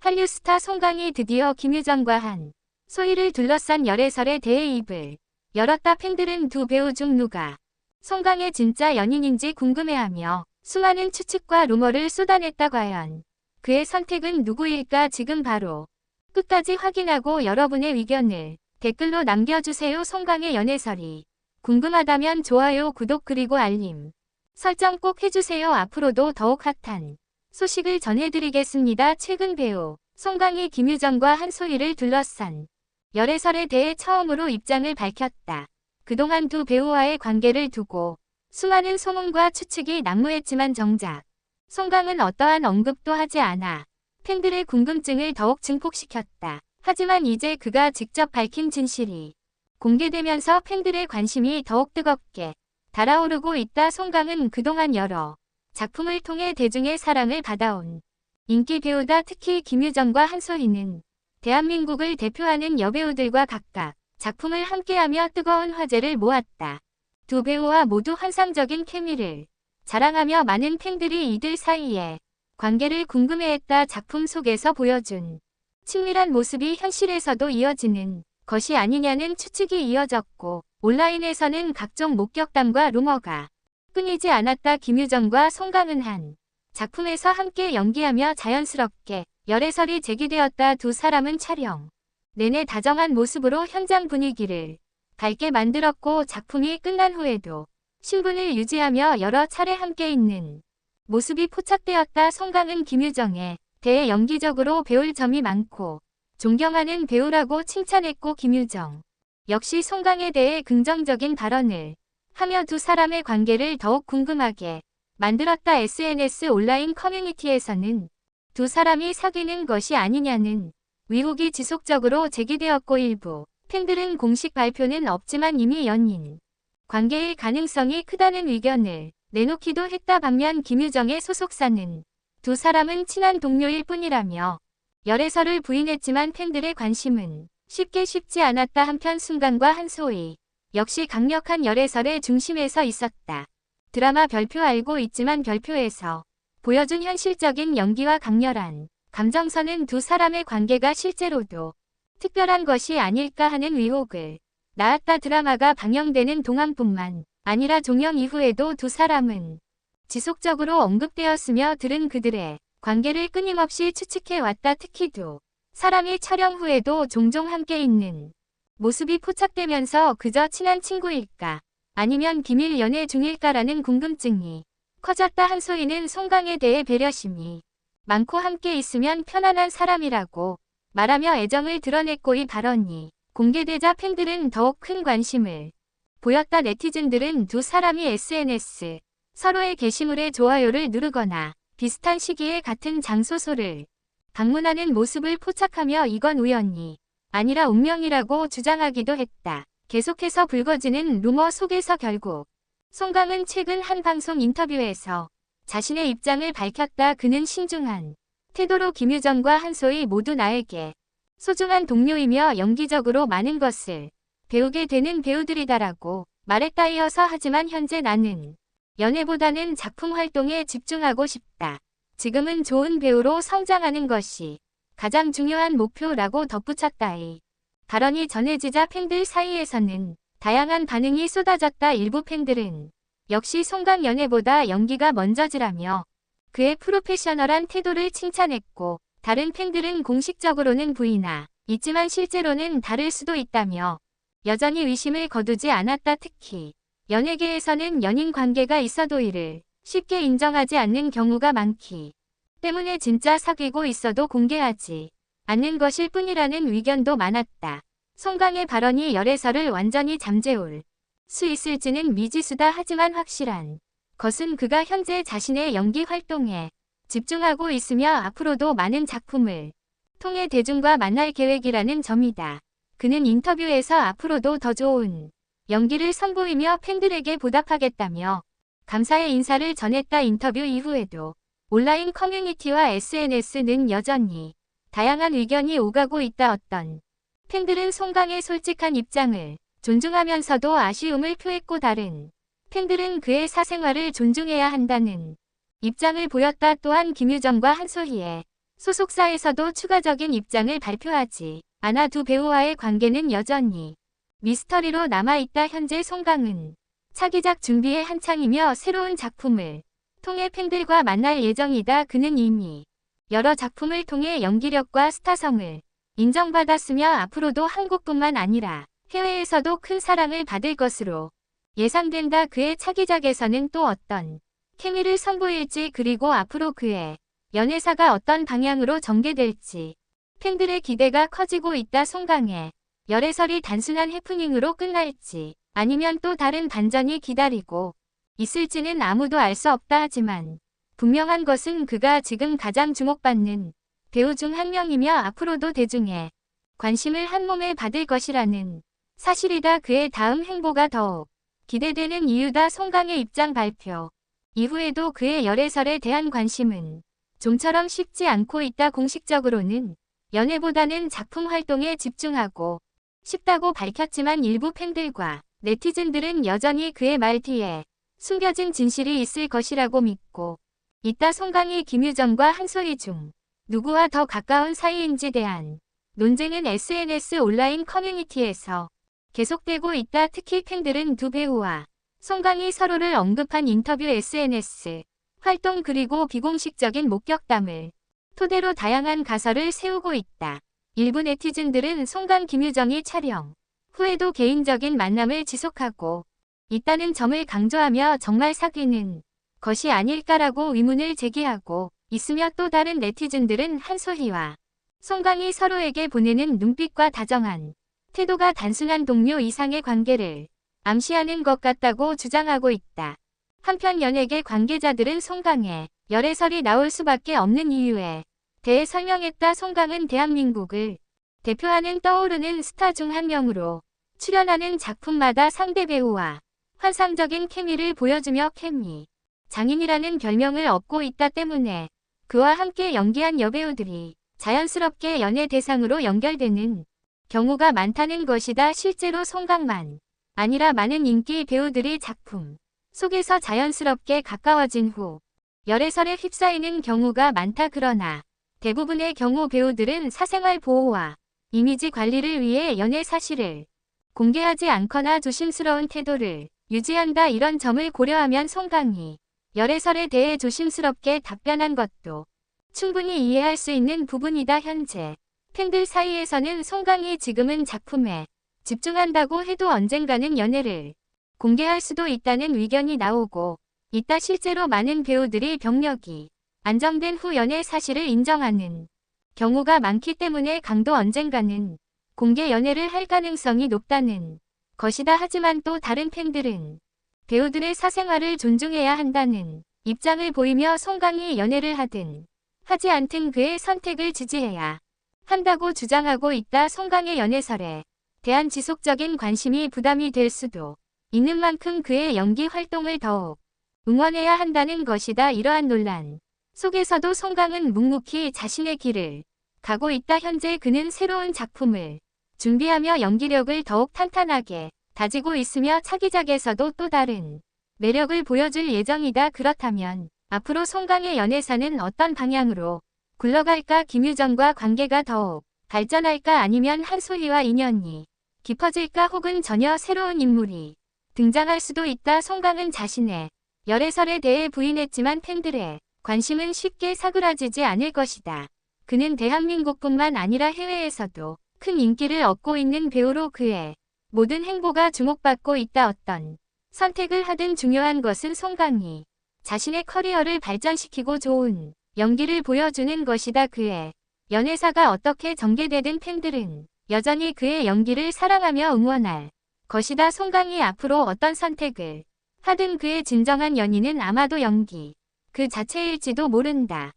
한류 스타 송강이 드디어 김유정과 한소희를 둘러싼 열애설에 대해 입을 열었다. 팬들은 두 배우 중 누가 송강의 진짜 연인인지 궁금해하며 수많은 추측과 루머를 쏟아냈다. 과연 그의 선택은 누구일까? 지금 바로 끝까지 확인하고 여러분의 의견을 댓글로 남겨주세요. 송강의 연애설이 궁금하다면 좋아요, 구독 그리고 알림 설정 꼭 해주세요. 앞으로도 더욱 핫한 소식을 전해드리겠습니다. 최근 배우 송강이 김유정과 한소희를 둘러싼 열애설에 대해 처음으로 입장을 밝혔다. 그동안 두 배우와의 관계를 두고 수많은 소문과 추측이 난무했지만 정작 송강은 어떠한 언급도 하지 않아 팬들의 궁금증을 더욱 증폭시켰다. 하지만 이제 그가 직접 밝힌 진실이 공개되면서 팬들의 관심이 더욱 뜨겁게 달아오르고 있다. 송강은 그동안 여러 작품을 통해 대중의 사랑을 받아온 인기 배우다. 특히 김유정과 한소희는 대한민국을 대표하는 여배우들과 각각 작품을 함께하며 뜨거운 화제를 모았다. 두 배우와 모두 환상적인 케미를 자랑하며 많은 팬들이 이들 사이의 관계를 궁금해했다. 작품 속에서 보여준 친밀한 모습이 현실에서도 이어지는 것이 아니냐는 추측이 이어졌고 온라인에서는 각종 목격담과 루머가 끊이지 않았다. 김유정과 송강은 한 작품에서 함께 연기하며 자연스럽게 열애설이 제기되었다. 두 사람은 촬영 내내 다정한 모습으로 현장 분위기를 밝게 만들었고 작품이 끝난 후에도 신분을 유지하며 여러 차례 함께 있는 모습이 포착되었다. 송강은 김유정에 대해 연기적으로 배울 점이 많고 존경하는 배우라고 칭찬했고 김유정 역시 송강에 대해 긍정적인 발언을 하며 두 사람의 관계를 더욱 궁금하게 만들었다. SNS 온라인 커뮤니티에서는 두 사람이 사귀는 것이 아니냐는 의혹이 지속적으로 제기되었고 일부 팬들은 공식 발표는 없지만 이미 연인 관계의 가능성이 크다는 의견을 내놓기도 했다. 반면 김유정의 소속사는 두 사람은 친한 동료일 뿐이라며 열애설을 부인했지만 팬들의 관심은 쉽지 않았다. 한편 송강과 한소희 역시 강력한 열애설의 중심에서 있었다. 드라마 별표 알고 있지만 별표에서 보여준 현실적인 연기와 강렬한 감정선은 두 사람의 관계가 실제로도 특별한 것이 아닐까 하는 의혹을 낳았다. 드라마가 방영되는 동안뿐만 아니라 종영 이후에도 두 사람은 지속적으로 언급되었으며 들은 그들의 관계를 끊임없이 추측해왔다. 특히 두 사람이 촬영 후에도 종종 함께 있는 모습이 포착되면서 그저 친한 친구일까 아니면 비밀 연애 중일까라는 궁금증이 커졌다. 한소희는 송강에 대해 배려심이 많고 함께 있으면 편안한 사람이라고 말하며 애정을 드러냈고 이 발언이 공개되자 팬들은 더욱 큰 관심을 보였다. 네티즌들은 두 사람이 SNS 서로의 게시물에 좋아요를 누르거나 비슷한 시기에 같은 장소소를 방문하는 모습을 포착하며 이건 우연이 아니라 운명이라고 주장하기도 했다. 계속해서 불거지는 루머 속에서 결국 송강은 최근 한 방송 인터뷰에서 자신의 입장을 밝혔다. 그는 신중한 태도로 김유정과 한소희 모두 나에게 소중한 동료이며 연기적으로 많은 것을 배우게 되는 배우들이다라고 말했다. 이어서 하지만 현재 나는 연애보다는 작품 활동에 집중하고 싶다. 지금은 좋은 배우로 성장하는 것이 가장 중요한 목표라고 덧붙였다. 이 발언이 전해지자 팬들 사이에서는 다양한 반응이 쏟아졌다. 일부 팬들은 역시 송강 연애보다 연기가 먼저지라며 그의 프로페셔널한 태도를 칭찬했고 다른 팬들은 공식적으로는 부인하 있지만 실제로는 다를 수도 있다며 여전히 의심을 거두지 않았다. 특히 연예계에서는 연인 관계가 있어도 이를 쉽게 인정하지 않는 경우가 많기 때문에 진짜 사귀고 있어도 공개하지 않는 것일 뿐이라는 의견도 많았다. 송강의 발언이 열애설을 완전히 잠재울 수 있을지는 미지수다. 하지만 확실한 것은 그가 현재 자신의 연기 활동에 집중하고 있으며 앞으로도 많은 작품을 통해 대중과 만날 계획이라는 점이다. 그는 인터뷰에서 앞으로도 더 좋은 연기를 선보이며 팬들에게 보답하겠다며 감사의 인사를 전했다. 인터뷰 이후에도 온라인 커뮤니티와 SNS는 여전히 다양한 의견이 오가고 있다. 어떤 팬들은 송강의 솔직한 입장을 존중하면서도 아쉬움을 표했고 다른 팬들은 그의 사생활을 존중해야 한다는 입장을 보였다. 또한 김유정과 한소희의 소속사에서도 추가적인 입장을 발표하지 않아 두 배우와의 관계는 여전히 미스터리로 남아있다. 현재 송강은 차기작 준비에 한창이며 새로운 작품을 통해 팬들과 만날 예정이다. 그는 이미 여러 작품을 통해 연기력과 스타성을 인정받았으며 앞으로도 한국뿐만 아니라 해외에서도 큰 사랑을 받을 것으로 예상된다. 그의 차기작에서는 또 어떤 케미를 선보일지 그리고 앞으로 그의 연애사가 어떤 방향으로 전개될지 팬들의 기대가 커지고 있다. 송강의 열애설이 단순한 해프닝으로 끝날지 아니면 또 다른 반전이 기다리고 있을지는 아무도 알 수 없다. 하지만 분명한 것은 그가 지금 가장 주목받는 배우 중 한 명이며 앞으로도 대중의 관심을 한몸에 받을 것이라는 사실이다. 그의 다음 행보가 더욱 기대되는 이유다. 송강의 입장 발표 이후에도 그의 열애설에 대한 관심은 좀처럼 식지 않고 있다. 공식적으로는 연애보다는 작품 활동에 집중하고 싶다고 밝혔지만 일부 팬들과 네티즌들은 여전히 그의 말 뒤에 숨겨진 진실이 있을 것이라고 믿고 있다. 송강이 김유정과 한소희 중 누구와 더 가까운 사이인지 대한 논쟁은 SNS 온라인 커뮤니티에서 계속되고 있다. 특히 팬들은 두 배우와 송강이 서로를 언급한 인터뷰, SNS 활동 그리고 비공식적인 목격담을 토대로 다양한 가설을 세우고 있다. 일부 네티즌들은 송강 김유정이 촬영 후에도 개인적인 만남을 지속하고 있다는 점을 강조하며 정말 사귀는 것이 아닐까라고 의문을 제기하고 있으며 또 다른 네티즌들은 한소희와 송강이 서로에게 보내는 눈빛과 다정한 태도가 단순한 동료 이상의 관계를 암시하는 것 같다고 주장하고 있다. 한편 연예계 관계자들은 송강의 열애설이 나올 수밖에 없는 이유에 대해 설명했다. 송강은 대한민국을 대표하는 떠오르는 스타 중 한 명으로 출연하는 작품마다 상대 배우와 환상적인 케미를 보여주며 케미 장인이라는 별명을 얻고 있다 때문에 그와 함께 연기한 여배우들이 자연스럽게 연예 대상으로 연결되는 경우가 많다는 것이다. 실제로 송강만 아니라 많은 인기 배우들이 작품 속에서 자연스럽게 가까워진 후 열애설에 휩싸이는 경우가 많다. 그러나 대부분의 경우 배우들은 사생활 보호와 이미지 관리를 위해 연애 사실을 공개하지 않거나 조심스러운 태도를 유지한다. 이런 점을 고려하면 송강이 열애설에 대해 조심스럽게 답변한 것도 충분히 이해할 수 있는 부분이다. 현재 팬들 사이에서는 송강이 지금은 작품에 집중한다고 해도 언젠가는 연애를 공개할 수도 있다는 의견이 나오고 있다. 실제로 많은 배우들이 병력이 안정된 후 연애 사실을 인정하는 경우가 많기 때문에 강도 언젠가는 공개 연애를 할 가능성이 높다는 것이다. 하지만 또 다른 팬들은 배우들의 사생활을 존중해야 한다는 입장을 보이며 송강이 연애를 하든 하지 않든 그의 선택을 지지해야 한다고 주장하고 있다. 송강의 연애설에 대한 지속적인 관심이 부담이 될 수도 있는 만큼 그의 연기 활동을 더욱 응원해야 한다는 것이다. 이러한 논란 속에서도 송강은 묵묵히 자신의 길을 가고 있다. 현재 그는 새로운 작품을 준비하며 연기력을 더욱 탄탄하게 다지고 있으며 차기작에서도 또 다른 매력을 보여줄 예정이다. 그렇다면 앞으로 송강의 연애사는 어떤 방향으로 굴러갈까? 김유정과 관계가 더욱 발전할까? 아니면 한소희와 인연이 깊어질까? 혹은 전혀 새로운 인물이 등장할 수도 있다. 송강은 자신의 열애설에 대해 부인했지만 팬들의 관심은 쉽게 사그라지지 않을 것이다. 그는 대한민국뿐만 아니라 해외에서도 큰 인기를 얻고 있는 배우로 그의 모든 행보가 주목받고 있다. 어떤 선택을 하든 중요한 것은 송강이 자신의 커리어를 발전시키고 좋은 연기를 보여주는 것이다. 그의 연애사가 어떻게 전개되든 팬들은 여전히 그의 연기를 사랑하며 응원할 것이다. 송강이 앞으로 어떤 선택을 하든 그의 진정한 연인은 아마도 연기 그 자체일지도 모른다.